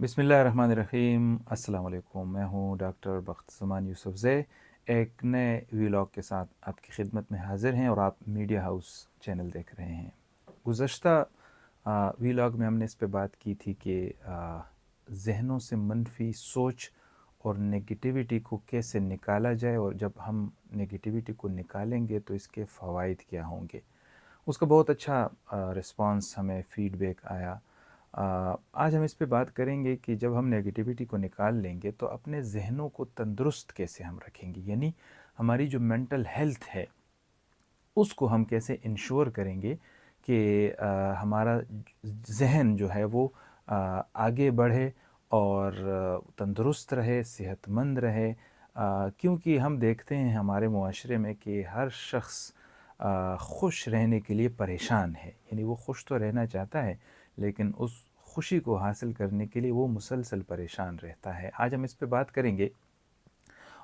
बिस्मिल्लाहिर्रहमानिर्रहीम। अस्सलाम वालेकुम। मैं हूँ डॉक्टर बख्तज़मान यूसुफ़ज़ई, एक नए वीलॉग के साथ आपकी खिदमत में हाज़िर हैं और आप मीडिया हाउस चैनल देख रहे हैं। गुज़श्ता वीलॉग में हमने इस पे बात की थी कि ज़हनों से मनफ़ी सोच और नेगेटिविटी को कैसे निकाला जाए, और जब हम नेगेटिविटी को निकालेंगे तो इसके फ़वाइद क्या होंगे। उसका बहुत अच्छा रिस्पॉन्स हमें फ़ीडबैक आया। आज हम इस पे बात करेंगे कि जब हम नेगेटिविटी को निकाल लेंगे तो अपने ज़हनों को तंदुरुस्त कैसे हम रखेंगे, यानी हमारी जो मेंटल हेल्थ है उसको हम कैसे इंश्योर करेंगे कि हमारा ज़हन जो है वो आगे बढ़े और तंदुरुस्त रहे, सेहतमंद रहे। क्योंकि हम देखते हैं हमारे मुआशरे में कि हर शख्स खुश रहने के लिए परेशान है, यानी वो खुश तो रहना चाहता है लेकिन उस खुशी को हासिल करने के लिए वो मुसलसल परेशान रहता है। आज हम इस पे बात करेंगे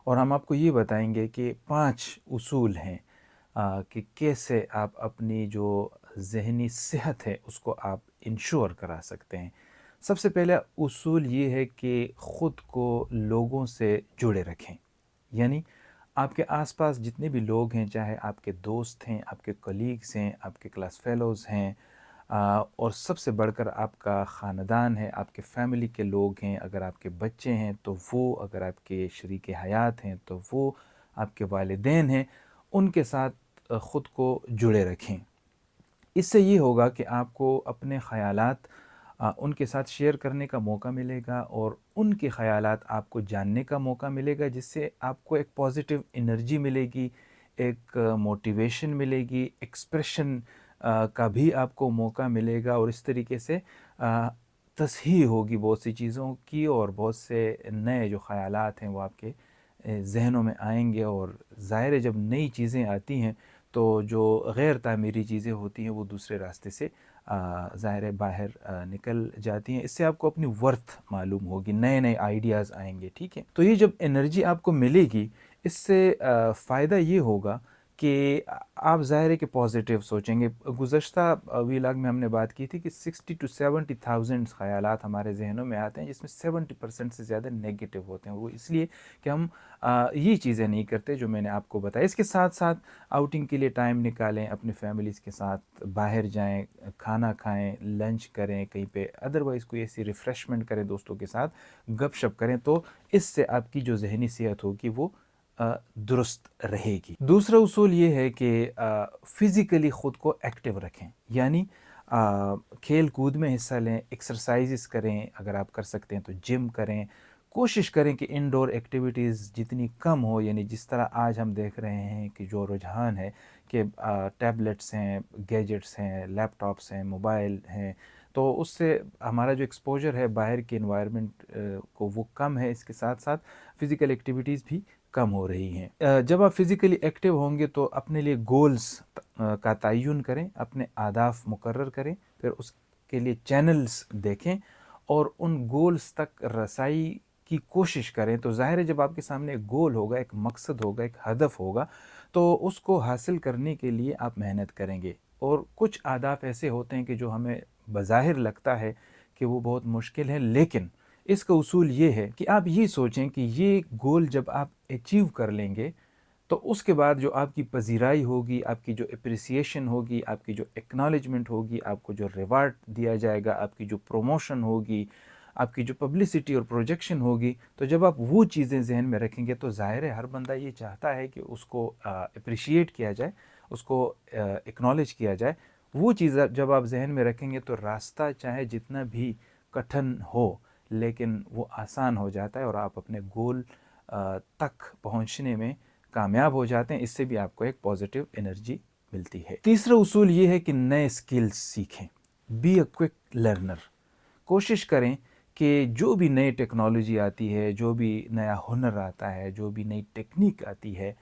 और हम आपको ये बताएंगे कि 5 उसूल हैं कि कैसे आप अपनी जो ज़हनी सेहत है उसको आप इंश्योर करा सकते हैं। सबसे पहला उसूल ये है कि ख़ुद को लोगों से जुड़े रखें, यानी आपके आसपास जितने भी लोग हैं, चाहे आपके दोस्त हैं, आपके कलीग्स हैं, आपके क्लास फेलोज़ हैं, और सबसे बढ़कर आपका ख़ानदान है, आपके फ़ैमिली के लोग हैं, अगर आपके बच्चे हैं तो वो, अगर आपके शरीके हयात हैं तो वो, आपके वालिदैन हैं, उनके साथ ख़ुद को जुड़े रखें। इससे ये होगा कि आपको अपने ख़यालात उनके साथ शेयर करने का मौका मिलेगा और उनके ख़यालात आपको जानने का मौका मिलेगा, जिससे आपको एक पॉज़िटिव एनर्जी मिलेगी, एक मोटिवेशन मिलेगी, एक्सप्रेशन का भी आपको मौका मिलेगा, और इस तरीके से तसहीह होगी बहुत सी चीज़ों की, और बहुत से नए जो ख़यालात हैं वो आपके ज़हनों में आएंगे। और ज़ाहिर है जब नई चीज़ें आती हैं तो जो गैर तामीरी चीज़ें होती हैं वो दूसरे रास्ते से ज़ाहिर है बाहर निकल जाती हैं। इससे आपको अपनी वर्थ मालूम होगी, नए नए आइडियाज़ आएंगे, ठीक है। तो ये जब एनर्जी आपको मिलेगी, इससे फ़ायदा ये होगा कि आप ज़ाहिर है कि पॉजिटिव सोचेंगे। गुज़श्ता व्लॉग में हमने बात की थी कि 60 to 70,000 ख़यालात हमारे ज़हनों में आते हैं, जिसमें 70% से ज़्यादा नेगेटिव होते हैं। वो इसलिए कि हम ये चीज़ें नहीं करते जो मैंने आपको बताया। इसके साथ साथ आउटिंग के लिए टाइम निकालें, अपनी फैमिलीज़ के साथ बाहर जाएं, खाना खाएं, लंच करें कहीं पे, अदरवाइज़ कोई ऐसी रिफ़्रेशमेंट करें, दोस्तों के साथ गपशप करें, तो इससे आपकी जो ज़हनी सेहत होगी वो दुरुस्त रहेगी। दूसरा उसूल ये है कि फ़िज़िकली ख़ुद को एक्टिव रखें, यानी खेल कूद में हिस्सा लें, एक्सरसाइज़ करें, अगर आप कर सकते हैं तो जिम करें। कोशिश करें कि इंडोर एक्टिविटीज़ जितनी कम हो, यानी जिस तरह आज हम देख रहे हैं कि जो रुझान है कि टैबलेट्स हैं, गैजेट्स हैं, लैपटॉप्स हैं, मोबाइल हैं, तो उससे हमारा जो एक्सपोजर है बाहर के एनवायरनमेंट को वो कम है। इसके साथ साथ फ़िज़िकल एक्टिविटीज़ भी कम हो रही हैं। जब आप फ़िज़िकली एक्टिव होंगे तो अपने लिए गोल्स का तयन करें, अपने अहदाफ मुकर्रर करें, फिर उसके लिए चैनल्स देखें और उन गोल्स तक रसाई की कोशिश करें। तो ज़ाहिर है जब आपके सामने एक गोल होगा, एक मकसद होगा, एक हदफ होगा, तो उसको हासिल करने के लिए आप मेहनत करेंगे। और कुछ अहदाफ ऐसे होते हैं कि जो हमें बज़ाहिर लगता है कि वो बहुत मुश्किल है, लेकिन इसका उसूल ये है कि आप ये सोचें कि ये गोल जब आप अचीव कर लेंगे तो उसके बाद जो आपकी पज़ीराई होगी, आपकी जो एप्रिसिएशन होगी, आपकी जो एक्नॉलेजमेंट होगी, आपको जो रिवार्ड दिया जाएगा, आपकी जो प्रमोशन होगी, आपकी जो पब्लिसिटी और प्रोजेक्शन होगी, तो जब आप वो चीज़ें ज़हन में रखेंगे तो ज़ाहिर है हर बंदा ये चाहता है कि उसको एप्रिशिएट किया जाए, उसको एक्नॉलेज किया जाए। वो चीज़ जब आप ज़हन में रखेंगे तो रास्ता चाहे जितना भी कठिन हो, लेकिन वो आसान हो जाता है और आप अपने गोल तक पहुँचने में कामयाब हो जाते हैं। इससे भी आपको एक पॉजिटिव एनर्जी मिलती है। तीसरा उसूल ये है कि नए स्किल्स सीखें, बी अ क्विक लर्नर। कोशिश करें कि जो भी नई टेक्नोलॉजी आती है, जो भी नया हुनर आता है, जो भी नई टेक्निक आती है,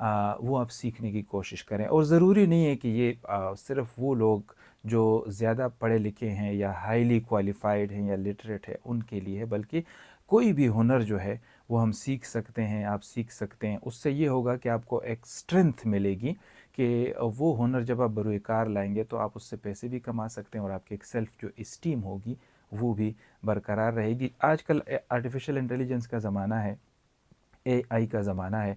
वो आप सीखने की कोशिश करें। और ज़रूरी नहीं है कि ये सिर्फ़ वो लोग जो ज़्यादा पढ़े लिखे हैं या हाईली क्वालिफ़ाइड हैं या लिटरेट है उनके लिए है, बल्कि कोई भी हुनर जो है वो हम सीख सकते हैं, आप सीख सकते हैं। उससे ये होगा कि आपको एक स्ट्रेंथ मिलेगी कि वो हुनर जब आप बरूए कार लाएँगे तो आप उससे पैसे भी कमा सकते हैं और आपकी एक सेल्फ़ जो इस्टीम होगी वो भी बरकरार रहेगी। आजकल आर्टिफिशियल इंटेलिजेंस का ज़माना है, एआई का ज़माना है,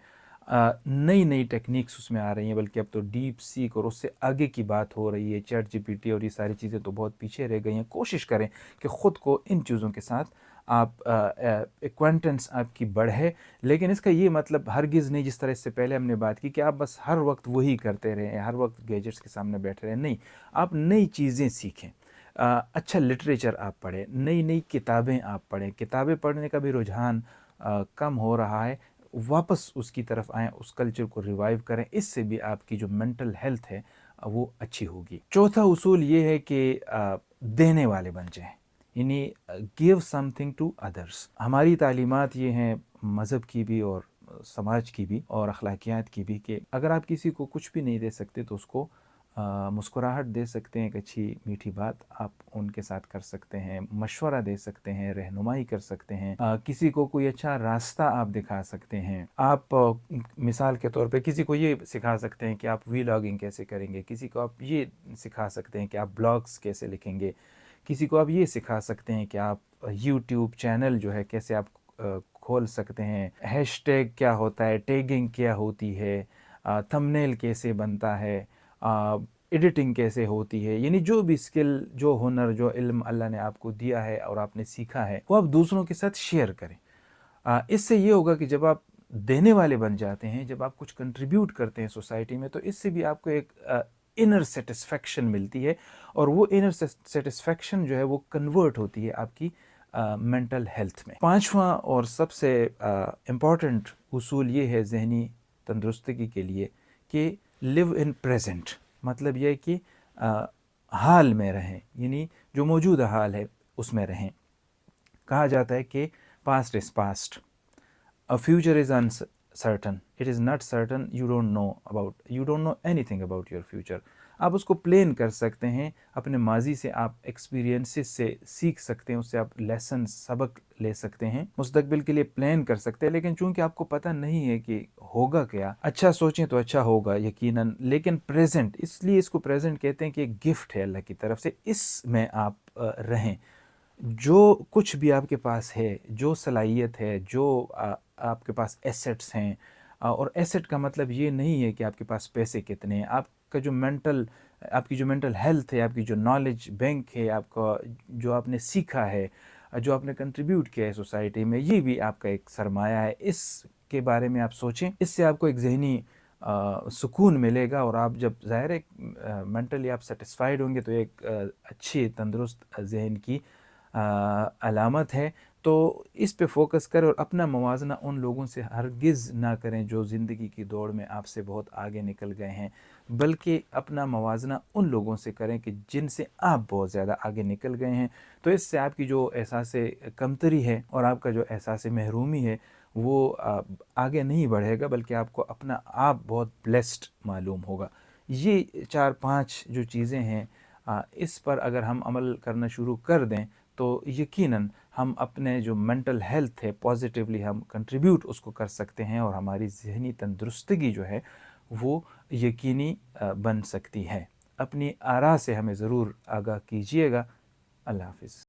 नई नई टेक्निक्स उसमें आ रही हैं, बल्कि अब तो डीप सीक और उससे आगे की बात हो रही है। चैट जीपीटी और ये सारी चीज़ें तो बहुत पीछे रह गई हैं। कोशिश करें कि ख़ुद को इन चीज़ों के साथ आप एक्वेंटेंस आपकी बढ़े, लेकिन इसका ये मतलब हरगिज़ नहीं, जिस तरह इससे पहले हमने बात की, कि आप बस हर वक्त वही करते रहें, हर वक्त गैजेट्स के सामने बैठे रहें। नहीं, आप नई चीज़ें सीखें, अच्छा लिटरेचर आप पढ़ें, नई नई किताबें आप पढ़ें। किताबें पढ़ने का भी रुझान कम हो रहा है, वापस उसकी तरफ आएँ, उस कल्चर को रिवाइव करें। इससे भी आपकी जो मेंटल हेल्थ है वो अच्छी होगी। चौथा उसूल ये है कि देने वाले बन जाएँ, यानी गिव समथिंग टू अदर्स। हमारी तालीमात ये हैं मज़हब की भी और समाज की भी और अखलाकियात की भी, कि अगर आप किसी को कुछ भी नहीं दे सकते तो उसको मुस्कुराहट दे सकते हैं, एक अच्छी मीठी बात आप उनके साथ कर सकते हैं, मशवरा दे सकते हैं, रहनुमाई कर सकते हैं, किसी को कोई अच्छा रास्ता आप दिखा सकते हैं। आप मिसाल के तौर पे किसी को ये सिखा सकते हैं कि आप वीलॉगिंग कैसे करेंगे, किसी को आप ये सिखा सकते हैं कि आप ब्लॉग्स कैसे लिखेंगे, किसी को आप ये सिखा सकते हैं कि आप यूट्यूब चैनल जो है कैसे आप खोल सकते हैं, हैशटैग क्या होता है, टैगिंग क्या होती है, थंबनेल कैसे बनता है, एडिटिंग कैसे होती है। यानी जो भी स्किल, जो हुनर, जो इल्म अल्लाह ने आपको दिया है और आपने सीखा है, वो आप दूसरों के साथ शेयर करें। इससे ये होगा कि जब आप देने वाले बन जाते हैं, जब आप कुछ कंट्रीब्यूट करते हैं सोसाइटी में, तो इससे भी आपको एक इनर सेटिस्फेक्शन मिलती है, और वो इनर सेटिस्फेक्शन जो है वो कन्वर्ट होती है आपकी मेंटल हेल्थ में। पांचवा और सबसे इम्पॉर्टेंट उसूल ये है ज़हनी तंदुरुस्ती के लिए कि लिव इन प्रेजेंट। मतलब ये है कि हाल में रहें, यानी जो मौजूदा हाल है उसमें रहें। कहा जाता है कि past is past, a future is uncertain, it is not certain, you don't know anything about your future. आप उसको प्लान कर सकते हैं, अपने माजी से आप एक्सपीरियंसेस से सीख सकते हैं, उससे आप लेसन सबक ले सकते हैं, मुस्तकबिल के लिए प्लान कर सकते हैं। लेकिन चूंकि आपको पता नहीं है कि होगा क्या, अच्छा सोचें तो अच्छा होगा यकीनन, लेकिन प्रेजेंट, इसलिए इसको प्रेजेंट कहते हैं कि एक गिफ्ट है अल्लाह की तरफ से, इसमें आप रहें। जो कुछ भी आपके पास है, जो सलाहियत है, जो आपके पास एसेट्स हैं, और एसेट का मतलब ये नहीं है कि आपके पास पैसे कितने हैं, आपकी जो मेंटल हेल्थ है, आपकी जो नॉलेज बैंक है, आपका जो आपने सीखा है, जो आपने कंट्रीब्यूट किया है सोसाइटी में, ये भी आपका एक सरमाया है। इसके बारे में आप सोचें, इससे आपको एक ज़हनी सुकून मिलेगा, और आप जब ज़ाहिर है मेंटली आप सेटिस्फाइड होंगे, तो एक अच्छी तंदुरुस्त जहन की अलामत है। तो इस पे फोकस करें और अपना मवाजना उन लोगों से हरगिज़ ना करें जो ज़िंदगी की दौड़ में आपसे बहुत आगे निकल गए हैं, बल्कि अपना मवाजना उन लोगों से करें कि जिनसे आप बहुत ज़्यादा आगे निकल गए हैं। तो इससे आपकी जो एहसास कमतरी है और आपका जो एहसास महरूमी है वो आगे नहीं बढ़ेगा, बल्कि आपको अपना आप बहुत ब्लेस्ड मालूम होगा। ये 4-5 जो चीज़ें हैं, इस पर अगर हम अमल करना शुरू कर दें तो यकीनन हम अपने जो मेंटल हेल्थ है पॉजिटिवली हम कंट्रीब्यूट उसको कर सकते हैं, और हमारी ज़हनी तंदुरुस्ती जो है वो यकीनी बन सकती है। अपनी आरा से हमें ज़रूर आगाह कीजिएगा। अल्लाह हाफ़िज़।